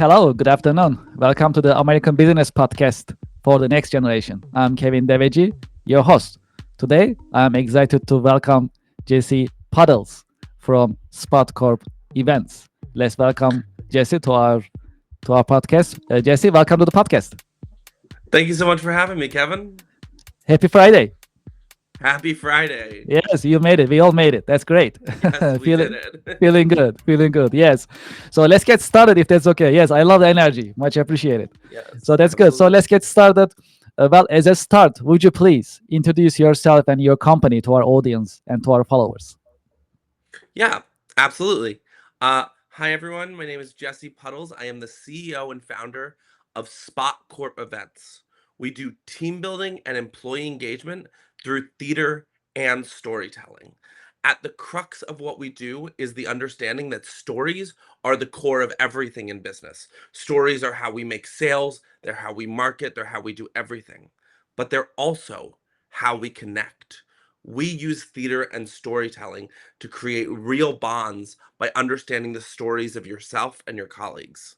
Hello, good afternoon. Welcome to the American Business Podcast for the next generation. I'm Kevin Deveji, your host. Today, I'm excited to welcome Jesse Puddles from Spot Corp Events. Let's welcome Jesse to our podcast. Jesse, welcome to the podcast. Thank you so much for having me, Kevin. Happy Friday. Happy Friday. Yes, you made it. We all made it. That's great. Yes, we did feeling, it. feeling good. Feeling good. Yes. So let's get started if that's okay. Yes, I love the energy. Much appreciated. Yes, So that's good. So absolutely. let's get started. Well, as a start, would you please introduce yourself and your company to our audience and to our followers? Yeah, absolutely. Hi, everyone. My name is Jesse Puddles. I am the CEO and founder of Spot Corp Events. We do team building and employee engagement through theater and storytelling. At the crux of what we do is the understanding that stories are the core of everything in business. Stories are how we make sales, they're how we market, they're how we do everything. But they're also how we connect. We use theater and storytelling to create real bonds by understanding the stories of yourself and your colleagues.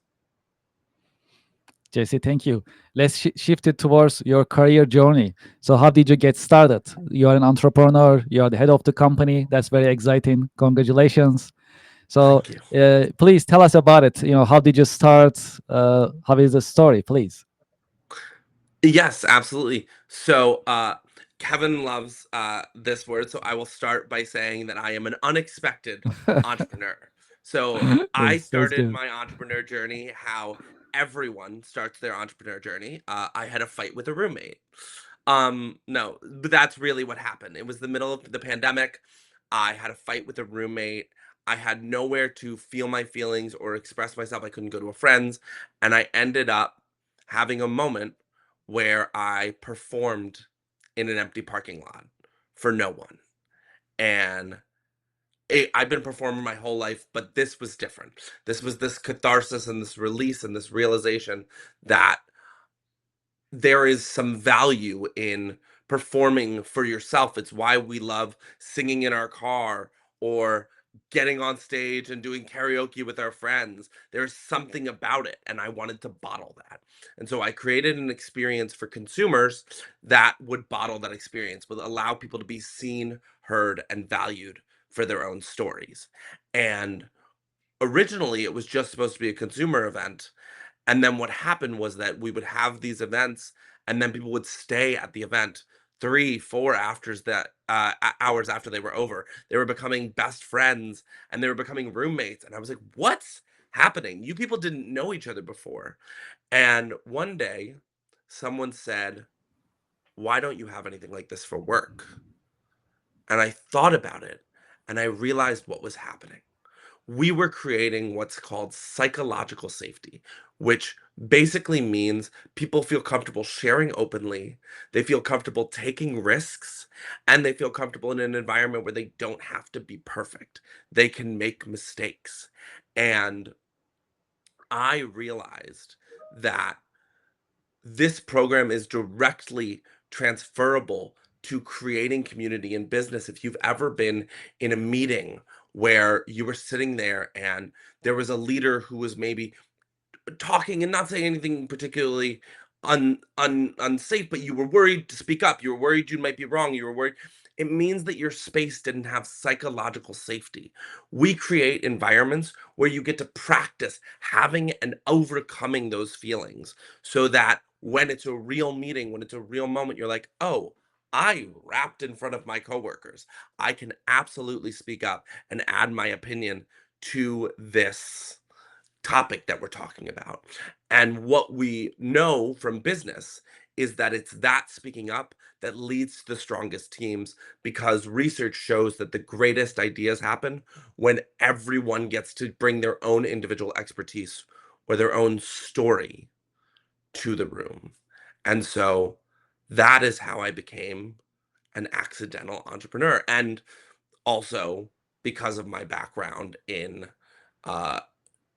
Jesse, thank you. Let's shift it towards your career journey. So, how did you get started? You are an entrepreneur. You are the head of the company. That's very exciting. Congratulations. So, Thank you. please tell us about it. How did you start? How is the story, please? Yes, absolutely. Kevin loves this word, so I will start by saying that I am an unexpected entrepreneur. So, I That's started good. my entrepreneur journey how everyone starts their entrepreneur journey. I had a fight with a roommate. No, but that's really what happened. It was the middle of the pandemic. I had a fight with a roommate. I had nowhere to feel my feelings or express myself. I couldn't go to a friend's, and I ended up having a moment where I performed in an empty parking lot for no one. And I've been performing my whole life, but this was different. This was this catharsis and this release and this realization that there is some value in performing for yourself. It's why we love singing in our car or getting on stage and doing karaoke with our friends. There's something about it, and I wanted to bottle that. And so I created an experience for consumers that would bottle that experience, would allow people to be seen, heard, and valued for their own stories. And originally, it was just supposed to be a consumer event, and then what happened was that we would have these events, and then people would stay at the event 3, 4 afters that hours after they were over. They were becoming best friends and they were becoming roommates. And I was like, what's happening? You people didn't know each other before. And one day, someone said, why don't you have anything like this for work? And I thought about it and I realized what was happening. We were creating what's called psychological safety, which basically means people feel comfortable sharing openly, they feel comfortable taking risks, and they feel comfortable in an environment where they don't have to be perfect. They can make mistakes. And I realized that this program is directly transferable to creating community in business. If you've ever been in a meeting where you were sitting there and there was a leader who was maybe talking and not saying anything particularly unsafe, but you were worried to speak up. You were worried you might be wrong. You were worried. It means that your space didn't have psychological safety. We create environments where you get to practice having and overcoming those feelings so that when it's a real meeting, when it's a real moment, you're like, oh, I rapped in front of my coworkers. I can absolutely speak up and add my opinion to this topic that we're talking about. And what we know from business is that it's that speaking up that leads to the strongest teams because research shows that the greatest ideas happen when everyone gets to bring their own individual expertise or their own story to the room. And so that is how I became an accidental entrepreneur. And also because of my background in uh,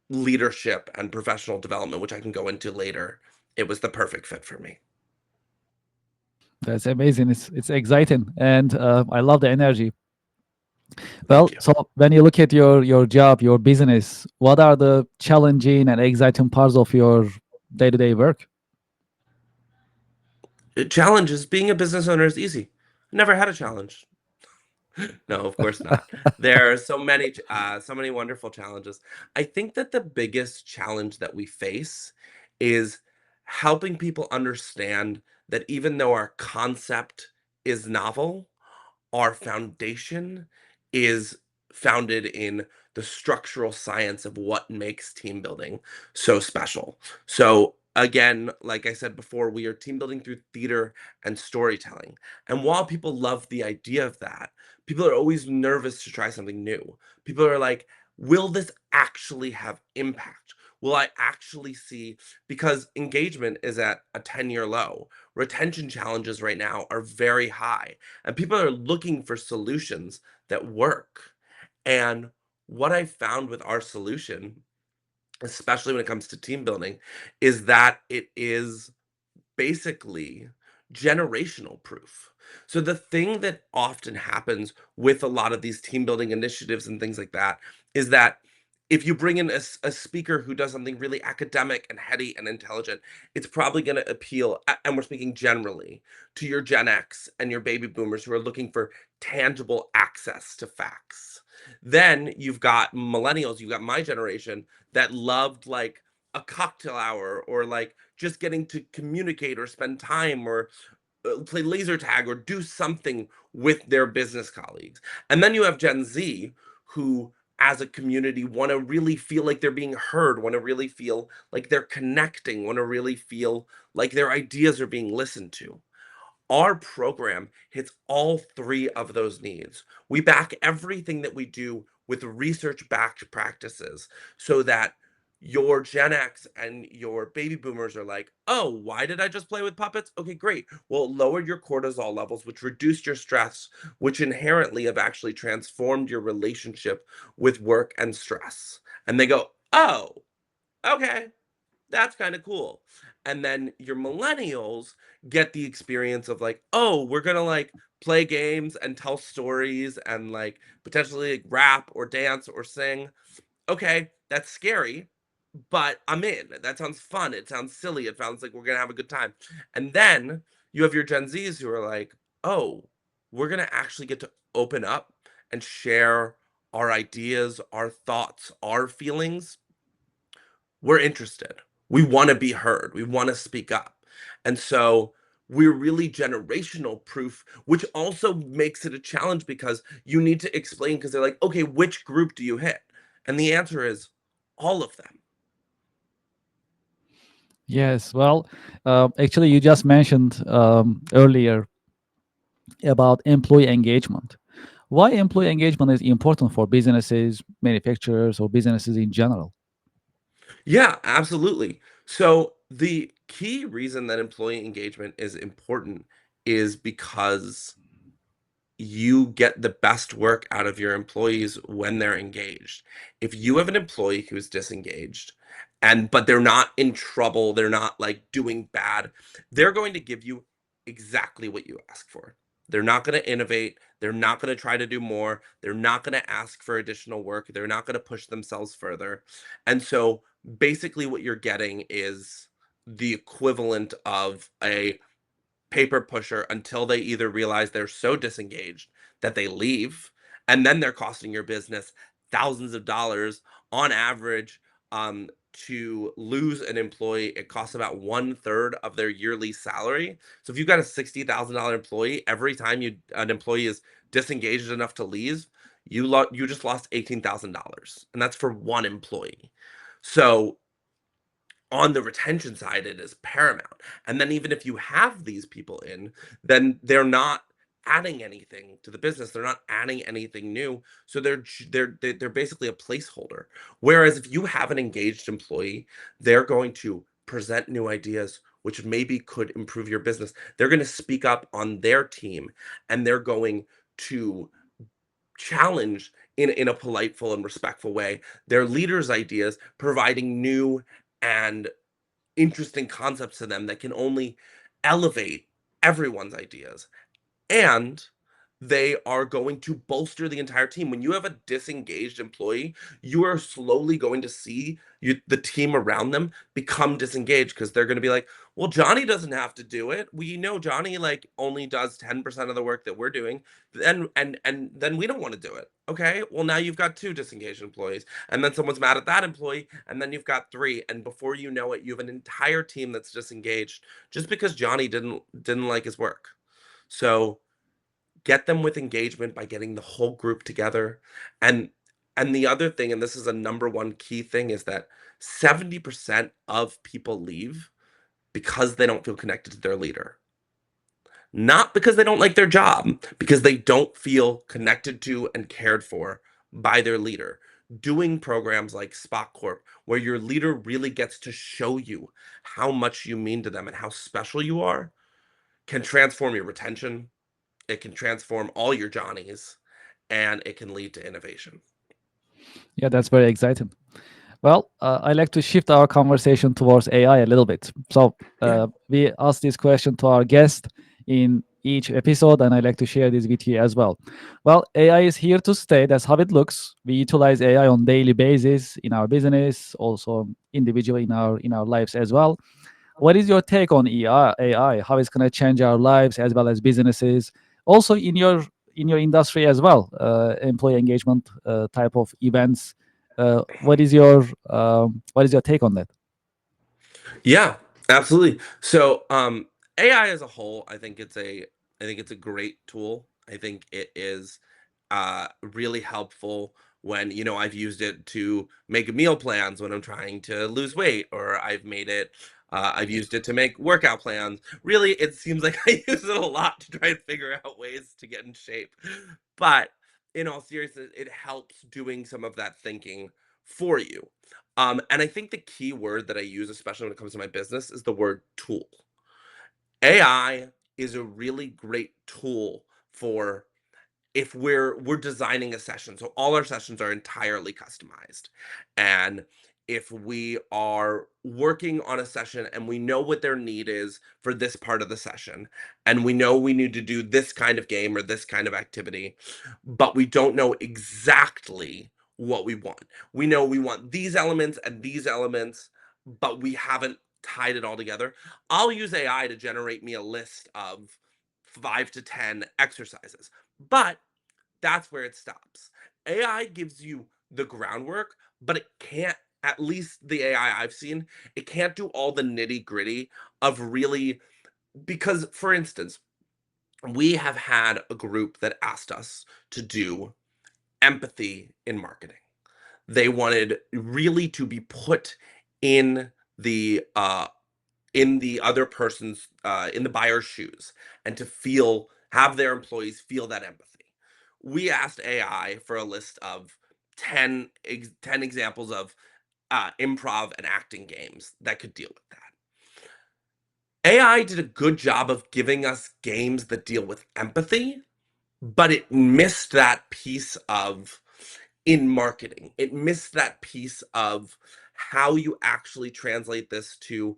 leadership and professional development, which I can go into later, it was the perfect fit for me. That's amazing. It's exciting, and I love the energy. Thank Well, you. so when you look at your job, your business, what are the challenging and exciting parts of your day-to-day work? Challenges. Being a business owner is easy. Never had a challenge. No, of course not. There are so many wonderful challenges. I think that the biggest challenge that we face is helping people understand that even though our concept is novel, our foundation is founded in the structural science of what makes team building so special. So, again, like I said before, we are team building through theater and storytelling. And while people love the idea of that, people are always nervous to try something new. People are like, will this actually have impact? Will I actually see? Because engagement is at a 10-year low. Retention challenges right now are very high and people are looking for solutions that work. And what I found with our solution, especially when it comes to team building, is that it is basically generational proof. So the thing that often happens with a lot of these team building initiatives and things like that is that if you bring in a speaker who does something really academic and heady and intelligent, it's probably going to appeal, and we're speaking generally, to your Gen X and your baby boomers who are looking for tangible access to facts. Then you've got millennials, you've got my generation that loved like a cocktail hour or like just getting to communicate or spend time or play laser tag or do something with their business colleagues. And then you have Gen Z who, as a community, want to really feel like they're being heard, want to really feel like they're connecting, want to really feel like their ideas are being listened to. Our program hits all three of those needs. We back everything that we do with research backed practices so that your Gen X and your baby boomers are like, oh, why did I just play with puppets? Okay, great. Well, it lowered your cortisol levels, which reduced your stress, which inherently have actually transformed your relationship with work and stress. And they go, oh, okay, that's kind of cool. And then your millennials get the experience of like, oh, we're gonna like play games and tell stories and like potentially like, rap or dance or sing. Okay, that's scary, but I'm in. That sounds fun. It sounds silly. It sounds like we're gonna have a good time. And then you have your Gen Zs who are like, oh, we're gonna actually get to open up and share our ideas, our thoughts, our feelings. We're interested. We want to be heard. We want to speak up. And so we're really generational proof, which also makes it a challenge because you need to explain because they're like, okay, which group do you hit? And the answer is all of them. Yes, well, actually, you just mentioned earlier about employee engagement. Why employee engagement is important for businesses, manufacturers, or businesses in general? Yeah, absolutely. So the key reason that employee engagement is important is because you get the best work out of your employees when they're engaged. If you have an employee who's disengaged and but they're not in trouble, they're not like doing bad, they're going to give you exactly what you ask for. They're not going to innovate, they're not going to try to do more, they're not going to ask for additional work, they're not going to push themselves further. And so basically what you're getting is the equivalent of a paper pusher until they either realize they're so disengaged that they leave, and then they're costing your business thousands of dollars on average. To lose an employee, it costs about one third of their yearly salary. So if you've got a $60,000 employee, every time an employee is disengaged enough to leave, you just lost $18,000, and that's for one employee. So on the retention side, it is paramount. And then even if you have these people in, then they're not adding anything to the business. They're not adding anything new. So they're basically a placeholder. Whereas if you have an engaged employee, they're going to present new ideas which maybe could improve your business. They're going to speak up on their team and they're going to challenge in a politeful and respectful way their leaders' ideas, providing new and interesting concepts to them that can only elevate everyone's ideas. And they are going to bolster the entire team. When you have a disengaged employee, you are slowly going to see the team around them become disengaged because they're going to be like, well, Johnny doesn't have to do it. We know Johnny like only does 10% of the work that we're doing. And then we don't want to do it. Okay. Well, now you've got two disengaged employees. And then someone's mad at that employee. And then you've got three. And before you know it, you have an entire team that's disengaged just because Johnny didn't like his work. So get them with engagement by getting the whole group together. and and the other thing, and this is a number one key thing, is that 70% of people leave because they don't feel connected to their leader, not because they don't like their job, because they don't feel connected to and cared for by their leader. Doing programs like Spot Corp, where your leader really gets to show you how much you mean to them and how special you are, can transform your retention. It can transform all your Johnnies, and it can lead to innovation. Yeah, that's very exciting. Well, I like to shift our conversation towards AI a little bit. So Yeah. we ask this question to our guest in each episode, and I like to share this with you as well. Well, AI is here to stay. That's how it looks. We utilize AI on daily basis in our business, also individually in our lives as well. What is your take on AI? How it's going to change our lives as well as businesses? Also in your industry as well, employee engagement type of events. What is your take on that? Yeah, absolutely. So, AI as a whole, I think it's a great tool. I think it is really helpful when, I've used it to make meal plans when I'm trying to lose weight, or I've used it to make workout plans. Really, it seems like I use it a lot to try and figure out ways to get in shape. But in all seriousness, it helps doing some of that thinking for you. And I think the key word that I use, especially when it comes to my business, is the word tool. AI is a really great tool for if we're designing a session. So all our sessions are entirely customized. And if we are working on a session and we know what their need is for this part of the session, and we know we need to do this kind of game or this kind of activity, but we don't know exactly what we want. We know we want these elements and these elements, but we haven't tied it all together. I'll use AI to generate me a list of 5 to 10 exercises. But that's where it stops. AI gives you the groundwork, but it can't, at least the AI I've seen, it can't do all the nitty gritty of really, because for instance, we have had a group that asked us to do empathy in marketing. They wanted really to be put in the other person's in the buyer's shoes, and to feel have their employees feel that empathy. We asked AI for a list of 10 examples of improv and acting games that could deal with that. AI did a good job of giving us games that deal with empathy, but it missed that piece of in marketing. It missed that piece of how you actually translate this to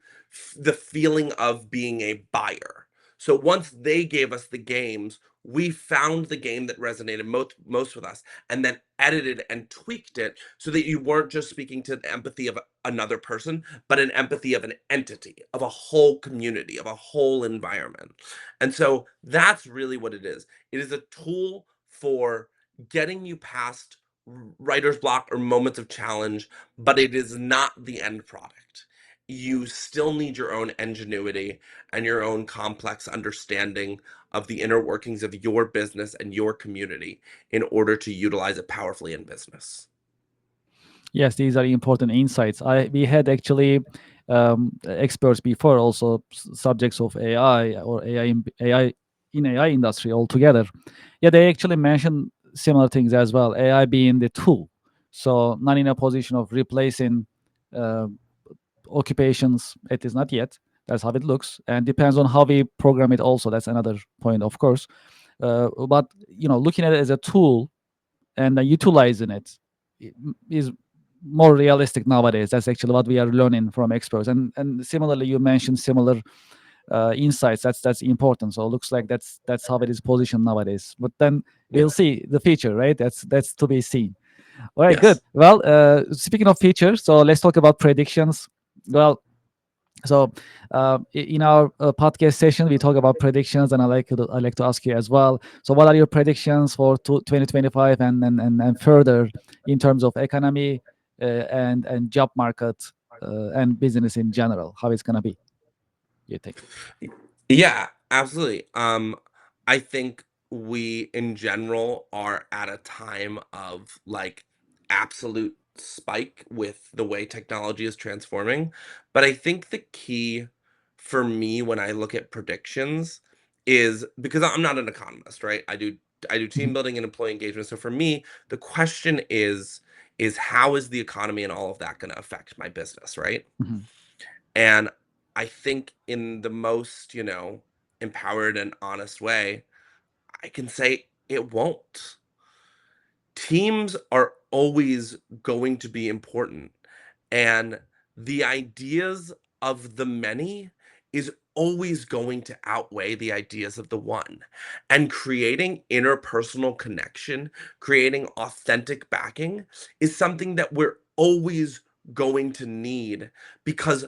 the feeling of being a buyer. So once they gave us the games, we found the game that resonated most with us, and then edited and tweaked it so that you weren't just speaking to the empathy of another person, but an empathy of an entity, of a whole community, of a whole environment. And so that's really what it is. It is a tool for getting you past writer's block or moments of challenge, but it is not the end product. You still need your own ingenuity and your own complex understanding of the inner workings of your business and your community in order to utilize it powerfully in business. Yes, these are important insights. We had actually experts before, also subjects of AI or AI in AI industry altogether. Yeah, they actually mentioned similar things as well. AI being the tool, so not in a position of replacing uh, occupations. It is not yet. That's how it looks, and depends on how we program it. Also, that's another point, of course. But looking at it as a tool and utilizing it is more realistic nowadays. That's actually what we are learning from experts. And similarly, you mentioned similar insights. That's important. So it looks like that's how it is positioned nowadays. But then we'll Yeah. see the future, right? That's to be seen. All right, good. Yes. Well, speaking of features, so let's talk about predictions. Well, so in our podcast session, we talk about predictions, and I like to ask you as well. So, what are your predictions for 2025 and further in terms of economy and job market and business in general? How it's gonna be? You think? Yeah, absolutely. I think we in general are at a time of like absolute spike with the way technology is transforming. But I think the key for me when I look at predictions is because I'm not an economist, right? I do team Mhm, building and employee engagement. So for me, the question is how is the economy and all of that going to affect my business, right? mhm. And I think in the most, empowered and honest way, I can say it won't. Teams are always going to be important. And the ideas of the many is always going to outweigh the ideas of the one. And creating interpersonal connection, creating authentic backing is something that we're always going to need because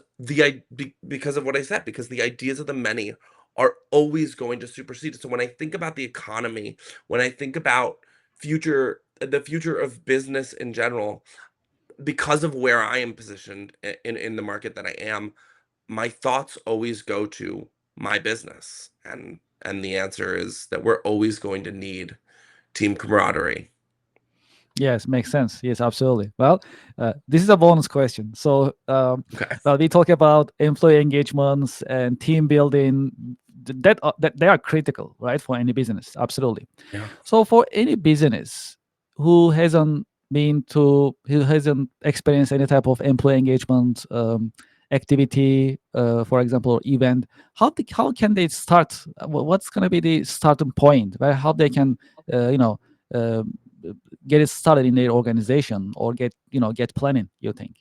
because of what I said, because the ideas of the many are always going to supersede it. So when I think about the economy, when I think about the future of business in general, because of where I am positioned in the market that I am, my thoughts always go to my business, and the answer is that we're always going to need team camaraderie. Yes, makes sense. Yes, absolutely. Well, this is a bonus question. So, Okay. well, we talk about employee engagements and team building. That they are critical, right, for any business. Absolutely. Yeah. So, for any business who hasn't experienced any type of employee engagement activity, for example, or event, how can they start? What's going to be the starting point? Right? How they can, you know. um get it started in their organization or get planning, you think?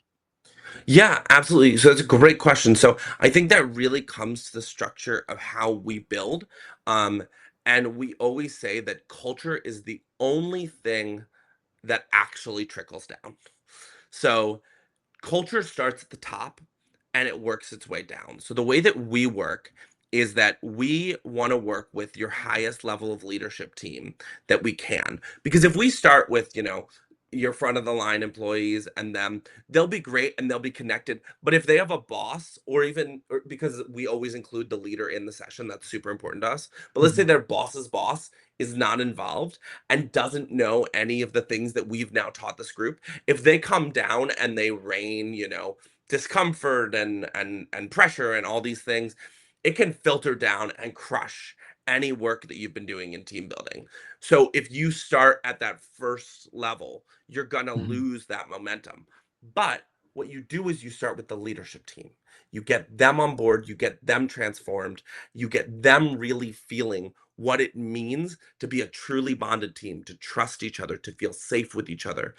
Yeah, absolutely. So that's a great question. So I think that really comes to the structure of how we build. Um, and we always say that culture is the only thing that actually trickles down. So culture starts at the top and it works its way down. So the way that we work is that we want to work with your highest level of leadership team that we can. Because if we start with, your front of the line employees and them, they'll be great and they'll be connected. But if they have a boss, or because we always include the leader in the session, that's super important to us. But let's say Mhm, their boss's boss is not involved and doesn't know any of the things that we've now taught this group, if they come down and they rain, discomfort and pressure and all these things, it can filter down and crush any work that you've been doing in team building. So if you start at that first level, you're going to mhm, lose that momentum. But what you do is you start with the leadership team. You get them on board, you get them transformed, you get them really feeling what it means to be a truly bonded team, to trust each other, to feel safe with each other.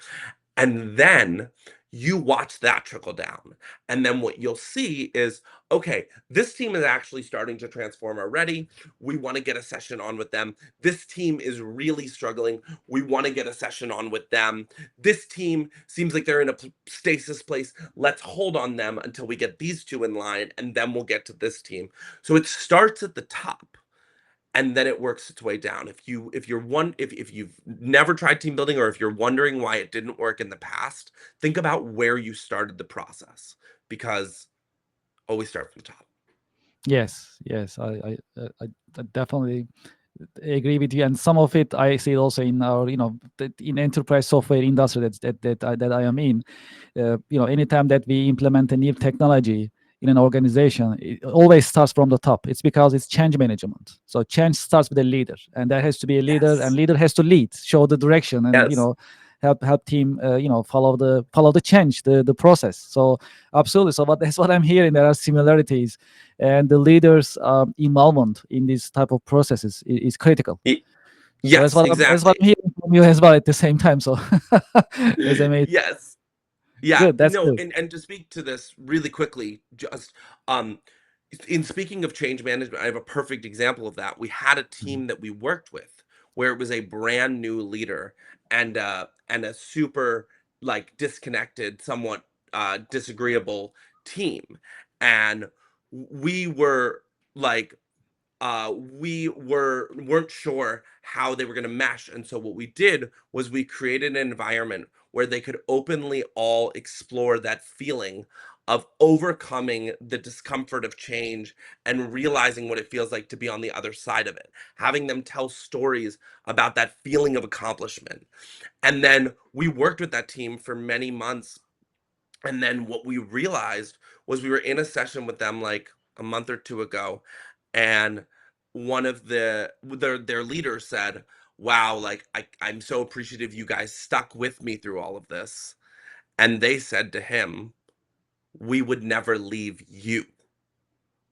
And then you watch that trickle down. And then what you'll see is, okay, this team is actually starting to transform already. We want to get a session on with them. This team is really struggling. We want to get a session on with them. This team seems like they're in a stasis place. Let's hold on them until we get these two in line, and then we'll get to this team. So it starts at the top and then it works its way down. If you've never tried team building, or if you're wondering why it didn't work in the past, think about where you started the process, because always start from the top. yes, yes, I definitely agree with you, and some of it I see it also in our in enterprise software industry that I am in. Anytime that we implement a new technology in an organization, it always starts from the top. It's because it's change management. So change starts with a leader, and there has to be a leader, and Yes. leader has to lead, show the direction, and Yes. help team follow the change, the process. So absolutely. So that's what I'm hearing. There are similarities, and the leaders' involvement in these type of processes is critical. Y- So that's yes, what I'm exactly. hearing from you as well at the same time. So that's amazing. Yes. Yeah, Good. That's no, good. and to speak to this really quickly, just um In speaking of change management, I have a perfect example of that. We had a Mhm. team that we worked with where it was a brand new leader and a super like disconnected, somewhat disagreeable team. And we were like we weren't sure how they were going to mesh, and so what we did was we created an environment where they could openly all explore that feeling of overcoming the discomfort of change and realizing what it feels like to be on the other side of it, having them tell stories about that feeling of accomplishment. And then we worked with that team for many months, and then what we realized was we were in a session with them like a month or two ago, and one of their leaders said, "Wow, like I'm so appreciative you guys stuck with me through all of this." And they said to him, "We would never leave you.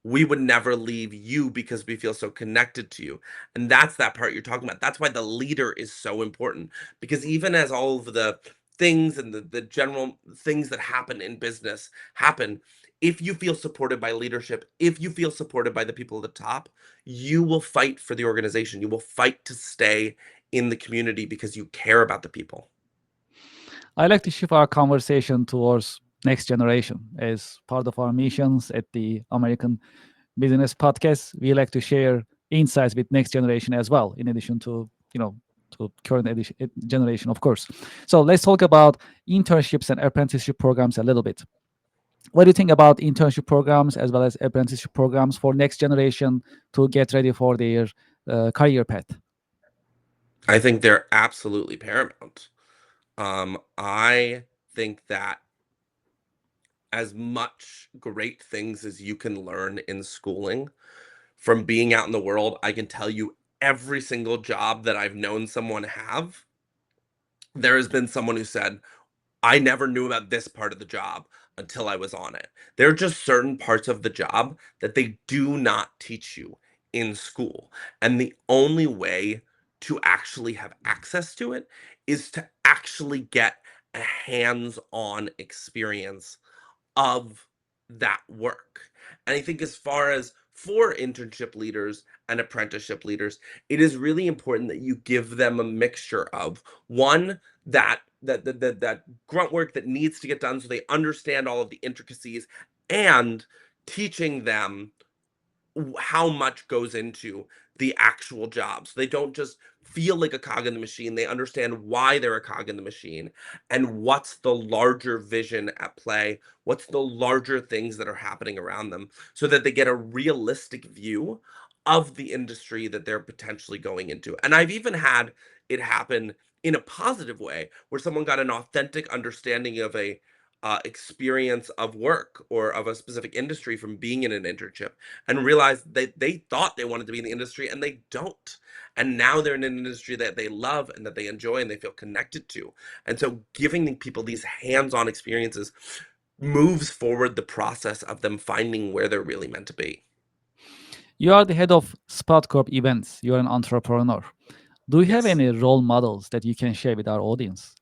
We would never leave you because we feel so connected to you." And that's that part you're talking about. That's why the leader is so important, because even as all of the things and the general things that happen in business happen, if you feel supported by leadership, if you feel supported by the people at the top, you will fight for the organization. You will fight to stay in the community because you care about the people. I like to shift our conversation towards next generation as part of our missions at the American Business Podcast. We like to share insights with next generation as well, in addition to to current generation, of course. So let's talk about internships and apprenticeship programs a little bit. What do you think about internship programs as well as apprenticeship programs for next generation to get ready for their career path? I think they're absolutely paramount. I think that as much great things as you can learn in schooling from being out in the world, I can tell you every single job that I've known someone have, there has been someone who said, "I never knew about this part of the job until I was on it." There are just certain parts of the job that they do not teach you in school. And the only way to actually have access to it is to actually get a hands on experience of that work. And I think as far as for internship leaders and apprenticeship leaders, it is really important that you give them a mixture of one, that grunt work that needs to get done so they understand all of the intricacies, and teaching them how much goes into the actual job. So they don't just feel like a cog in the machine. They understand why they're a cog in the machine and what's the larger vision at play, what's the larger things that are happening around them, so that they get a realistic view of the industry that they're potentially going into. And I've even had it happen in a positive way where someone got an authentic understanding of a experience of work or of a specific industry from being in an internship, and realized they thought they wanted to be in the industry and they don't. And now they're in an industry that they love and that they enjoy and they feel connected to. And so giving people these hands-on experiences moves forward the process of them finding where they're really meant to be. You are the head of Spot Corp events. You are an entrepreneur. Do you have Yes. any role models that you can share with our audience?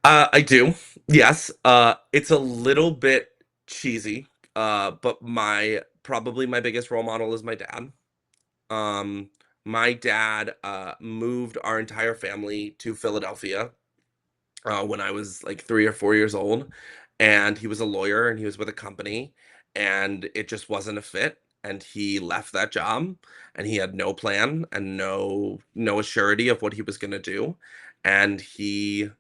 I do. Yes. It's a little bit cheesy, but my probably my biggest role model is my dad. Um, my dad moved our entire family to Philadelphia when I was like 3 or 4 years old, and he was a lawyer and he was with a company, and it just wasn't a fit. And he left that job, and he had no plan and no assurity of what he was going to do, and he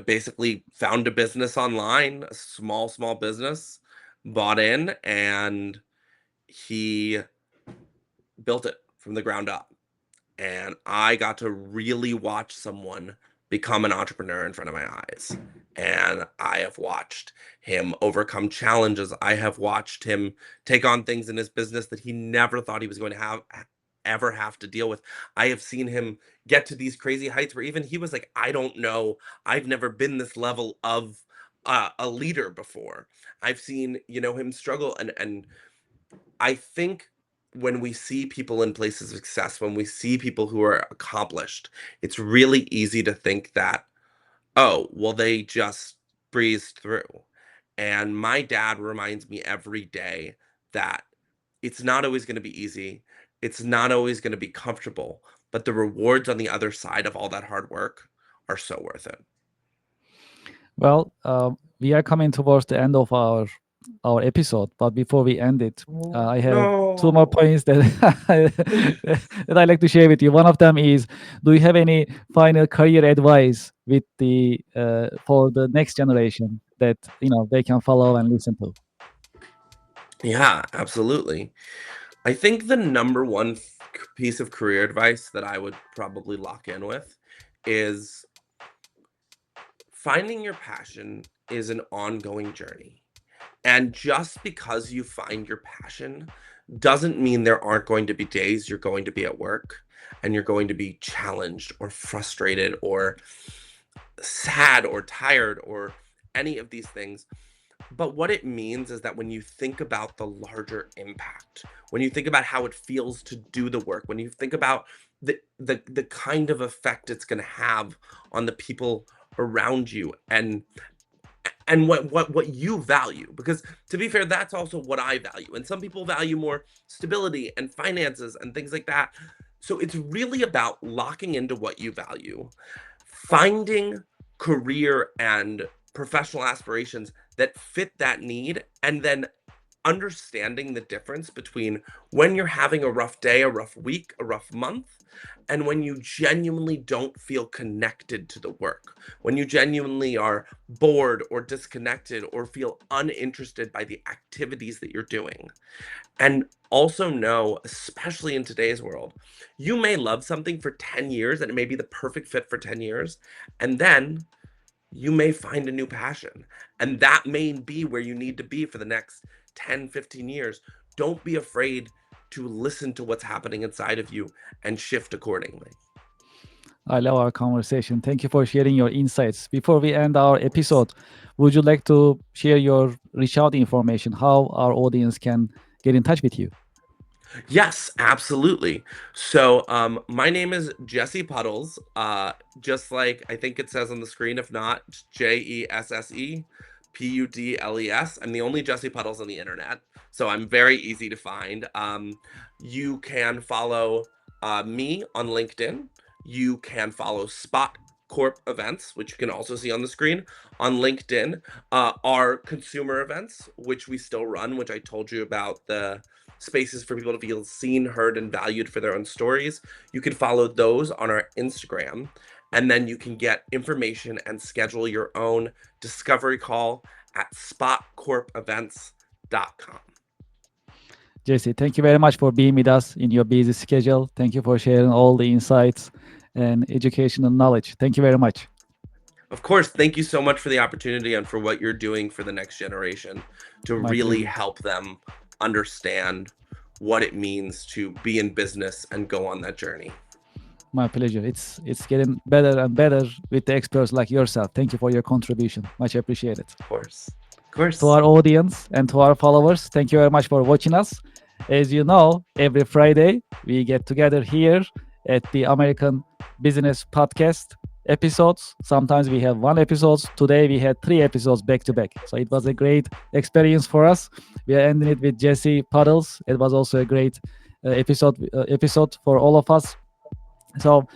basically found a business online, a small business, bought in, and he built it from the ground up. And I got to really watch someone become an entrepreneur in front of my eyes. And I have watched him overcome challenges. I have watched him take on things in his business that he never thought he was going to have ever have to deal with. I have seen him get to these crazy heights where even he was like, "I don't know. I've never been this level of a leader before." I've seen, him struggle, and I think when we see people in places of success, when we see people who are accomplished, it's really easy to think that, oh, well, they just breezed through. And my dad reminds me every day that it's not always going to be easy. It's not always going to be comfortable, but the rewards on the other side of all that hard work are so worth it. Well, we are coming towards the end of our episode, but before we end it, I have two more No. points that that I like to share with you. One of them is: do you have any final career advice with the for the next generation that they can follow and listen to? Yeah, absolutely. I think the number one piece of career advice that I would probably lock in with is finding your passion is an ongoing journey. And just because you find your passion doesn't mean there aren't going to be days you're going to be at work and you're going to be challenged or frustrated or sad or tired or any of these things. But what it means is that when you think about the larger impact, when you think about how it feels to do the work, when you think about the kind of effect it's going to have on the people around you and what you value, because to be fair, that's also what I value, and some people value more stability and finances and things like that. So it's really about locking into what you value, finding career and professional aspirations that fit that need, and then understanding the difference between when you're having a rough day, a rough week, a rough month, and when you genuinely don't feel connected to the work, when you genuinely are bored or disconnected or feel uninterested by the activities that you're doing. And also know, especially in today's world, you may love something for 10 years and it may be the perfect fit for 10 years. And then you may find a new passion. And that may be where you need to be for the next 10, 15 years. Don't be afraid to listen to what's happening inside of you and shift accordingly. I love our conversation. Thank you for sharing your insights. Before we end our episode, would you like to share your reach out information, how our audience can get in touch with you? Yes, absolutely. So, my name is Jesse Puddles. Just like I think it says on the screen. If not, it's Jesse Puddles. I'm the only Jesse Puddles on the internet, so I'm very easy to find. You can follow me on LinkedIn. You can follow Spot Corp events, which you can also see on the screen on LinkedIn. Our consumer events, which we still run, which I told you about, the spaces for people to feel seen, heard, and valued for their own stories. You can follow those on our Instagram, and then you can get information and schedule your own discovery call at spotcorpevents.com. Jesse, thank you very much for being with us in your busy schedule. Thank you for sharing all the insights and educational knowledge. Thank you very much. Of course, thank you so much for the opportunity and for what you're doing for the next generation to My really pleasure. help them understand what it means to be in business and go on that journey. My pleasure. It's getting better and better with the experts like yourself. Thank you for your contribution. Much appreciated. Of course. Of To course. our audience and to our followers, thank you very much for watching us. As you know, every Friday we get together here at the American Business Podcast episodes. Sometimes we have one episode. Today we had 3 episodes back to back. So it was a great experience for us. We are ending it with Jesse Puddles. It was also a great episode for all of us. So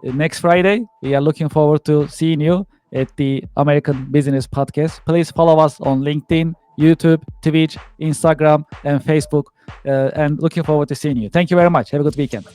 next Friday, we are looking forward to seeing you at the American Business Podcast. Please follow us on LinkedIn, YouTube, Twitch, Instagram, and Facebook. And looking forward to seeing you. Thank you very much. Have a good weekend.